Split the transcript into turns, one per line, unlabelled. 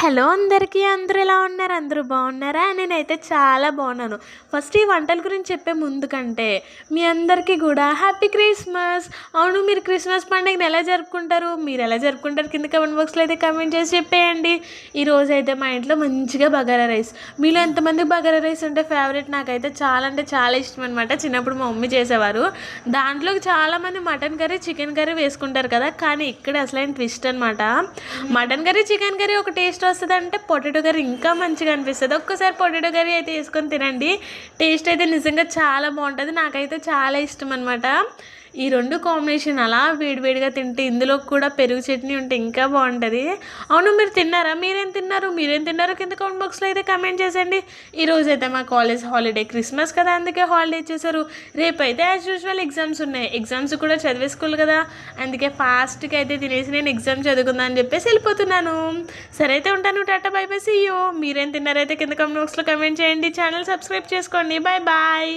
Hello అందరికీ అందరూ ఎలా ఉన్నారు? అందరూ బాగున్నారా? నేనైతే చాలా బాగున్నాను. ఫస్ట్ ఈ వంటల గురించి చెప్పే ముందు కంటే మీ అందరికీ కూడా హ్యాపీ క్రిస్మస్. అవును, మీరు క్రిస్మస్ పండుగని ఎలా జరుపుకుంటారు? మీరు ఎలా జరుపుకుంటారు కింద కమెంట్ బాక్స్లో అయితే కమెంట్ చేసి చెప్పేయండి. ఈరోజు అయితే మా ఇంట్లో మంచిగా బగారా రైస్. మీలో ఎంతమందికి బగారా రైస్ అంటే ఫేవరెట్? నాకైతే చాలా అంటే చాలా ఇష్టం అనమాట. చిన్నప్పుడు మా మమ్మీ చేసేవారు. దాంట్లోకి చాలామంది మటన్ కర్రీ, చికెన్ కర్రీ వేసుకుంటారు కదా, కానీ ఇక్కడ అసలైన ట్విస్ట్ అనమాట. మటన్ కర్రీ, చికెన్ కర్రీ ఒక టేస్ట్ వస్తుంది అంటే పొటాటో కర్రీ ఇంకా మంచిగా అనిపిస్తుంది. ఒక్కసారి పొటాటో కర్రీ అయితే వేసుకొని తినండి, టేస్ట్ అయితే నిజంగా చాలా బాగుంటుంది. నాకైతే చాలా ఇష్టం అనమాట. ఈ రెండు కాంబినేషన్ అలా వేడివేడిగా తింటే, ఇందులో కూడా పెరుగు చట్నీ ఉంటే ఇంకా బాగుంటుంది. అవును, మీరు తిన్నారా? మీరేం తిన్నారు కింద కామెంట్ బాక్స్లో అయితే కమెంట్ చేసేయండి. ఈరోజు అయితే మా కాలేజ్ హాలిడే, క్రిస్మస్ కదా, అందుకే హాలిడే ఇచ్చేసారు. రేపు అయితే యాజ్ యూజువల్ ఎగ్జామ్స్ ఉన్నాయి. ఎగ్జామ్స్ కూడా చదివేసుకోవాలి కదా, అందుకే ఫాస్ట్గా అయితే తినేసి నేను ఎగ్జామ్ చదువుకుందా అని చెప్పేసి వెళ్ళిపోతున్నాను. సరే అయితే ఉంటాను, tata bye bye, see you. మీరేం తిన్నారైతే కింద కామెంట్ బాక్స్లో కమెంట్ చేయండి. ఛానల్ సబ్స్క్రైబ్ చేసుకోండి. Bye bye.